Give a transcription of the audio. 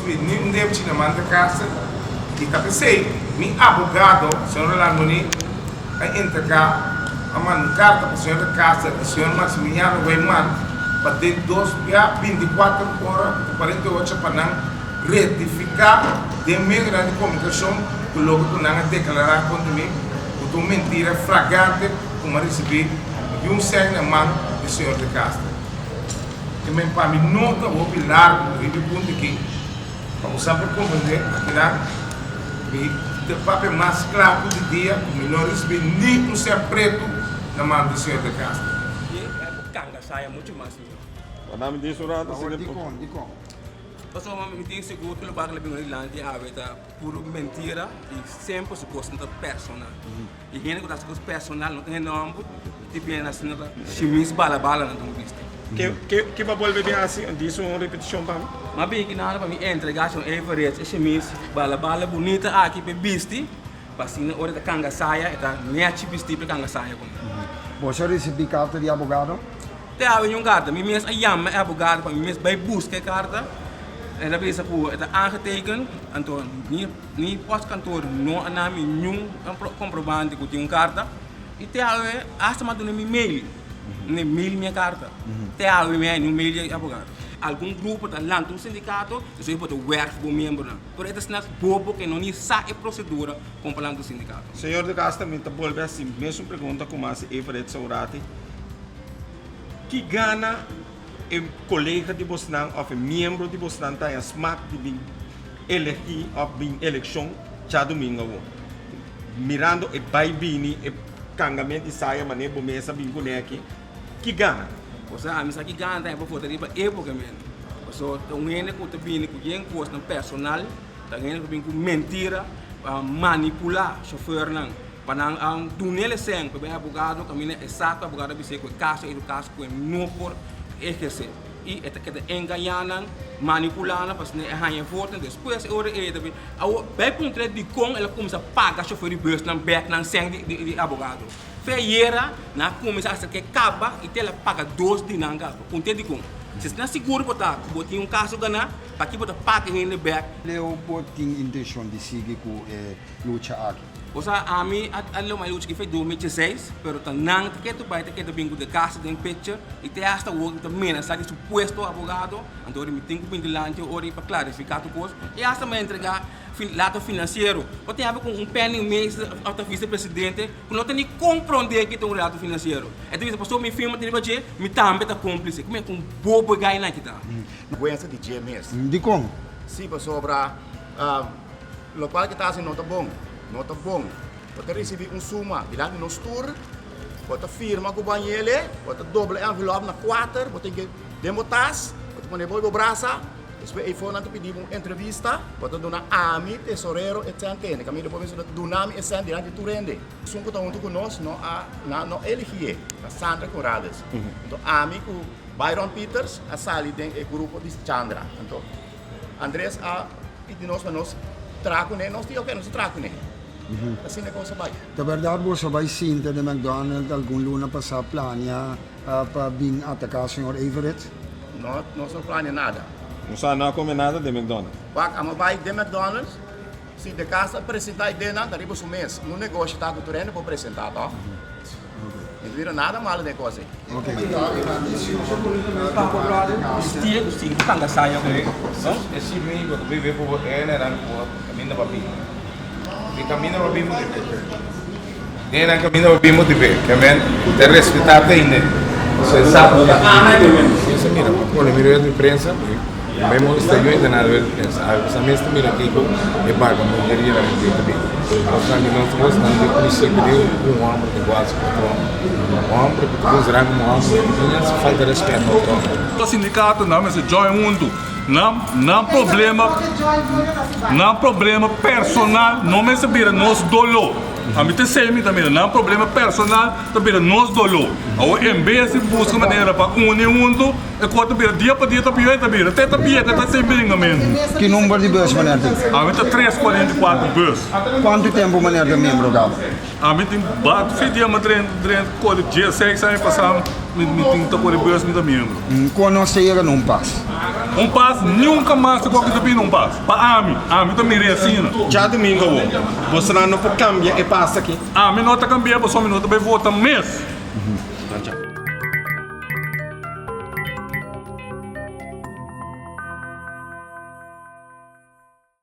recebi nem devo te mandar casa e tá pensei, meu advogado, senhor Lamoni, a entregar a mano carta para o senhor da casa, o senhor Maximiliano Weiman, para ter 24 horas, 48 para não retificar de meio de comunicação que logo tu não declarar contra mim, que tu mentira flagrante como recebi de um sangue na mão do senhor da casa. Que me para mim nunca vou pilar o ponto aqui, para você compreender aqui de papel mais claro do dia, que não recebi nem um ser preto na mão do senhor da casa. Kanga saya muito mais. O nome disso era Dicom. Pessoal, me tem seguro que o lugar que ele lá de é puro mentira e sempre se gosta de personal. E quem não gosta de personal não tem nome, tipo assim, chimis bala não tem visto. Que vai volver bem assim? Disso uma repetição para mim? Mas bem que nada para mim entregar um average, chimis bala bonita aqui para visti, para assim na hora da kanga saia, está net visti para kanga saia com. Você recebeu carta de advogado? Tem uma carta, me mesmo chama advogado para mim mesmo vai buscar carta. En dat is het aangetekend, Anton. Niet postkantoor, no anami, nenhum comprovante que tinha carta. E te alwe, hasta mas não me mail, nem mail minha carta. Te alwe me não mail de advogado. Algum grupo da lá do sindicato, isso aí pode work com membro. Por isso nas bobo que não nem sabe procedura com plan do sindicato. Senhor de Casta, me volve assim, mesmo pergunta como assim, Everett Saurati, que gana um colega de Bosnan ou um membro de Bosnan tem a smack de vir eleger ou vir eleição já domingo. Mirando e baibini e cangamento de saia maneira bom mesa bem boneco que gana. Você a missa que gana tem para foder para época mesmo. Você um ene que te vem com quem custa personal, tem ene que vem com mentira, manipular chauffeur não. Para não tunele sem para o advogado caminha exato advogado vai ser com caso com não por exercer e esta que te enganan manipulando para se arranhar voto depois hora também ao vai para de com ela começa a pagar chauffeur de bus na back na sem de advogado feira na começa a que acaba e ela paga 2 de nanga com de com se está seguro botar botinho caso ganhar para que botar paga em back Leo boting intenção de seguir com luta aqui. O sea, a mim, a mais luta que foi 2016, pero tanang que tu vai ter que bingo de casa de picture e te hasta o que também está de suposto advogado, então ele me tem que vir delante ora para clarificar tu coisa e hasta me entregar lado financeiro. Eu tenho com penny mês ao vice-presidente, que não tem nem compreender que tem um lado financeiro. Então isso passou me filma tem que me também tá cúmplice, como é com bobo gai na que tá. Doença de GMS. De como? Sim, para local que está assim não tá bom. Não tá bom. Você recebe suma, bilhão no store, você firma com o banheiro, você doble envelope na 4, você tem que demotas, você põe o braço, depois aí foi pedir uma entrevista, você dona ami, tesoureiro, etc. Caminho depois você dona ami, etc. Diante do rende. Sunco tá junto conosco, não elegia, a Sandra Corrales. Então ami com Byron Peters, a Sally tem o grupo de Chandra. Então Andrés a pedir nós trago né, nós temos que nós trago né. Assim negócio vai. Na verdade, você vai sim de McDonald's algum luna passar plania para vir atacar o senhor Everett? Não planeja nada. Não sabe nada comer nada de McDonald's. Vamos vai de McDonald's, se de casa apresentar a ideia, daí você mês. No negócio está com o treino para apresentar, tá? Não vira nada mal o negócio. Ok. Estilo sim, kanga saia com ele. Esse amigo que vive por ele era caminho para mim. E caminho para mim muito bem. Era caminho para mim muito bem, que men te respeitar ainda. Você sabe que isso mira, quando mira de imprensa, mesmo está eu ainda nada de imprensa. Essa mesma mira aqui com e paga mulheria na muito bem. Nós não estamos não de princípio de homem de quase um homem que considerar como homem, não se falta respeito ao outro. O sindicato não, mas join mundo. Não problema personal, não me sabia nos dolor. A mim te sei também, não problema personal, também nos dolor. Ao em vez de buscar maneira para unir mundo, e quanto bem dia para dia também, até também que está sempre engano. Que número de bus maneira tem? A mim tem 344 bus. Quanto tempo maneira de membro dá? A mim tem bate fim dia mas quando dia 6 sai passar, me tem que por bus me também. Quando nós chega não passa. paz, nunca mais se qualquer tipo um paz. Para a mim também reassina. Já domingo, você não pode cambiar e passa aqui. A mim não está cambiando, só a mim não vai votar mês. Tchau.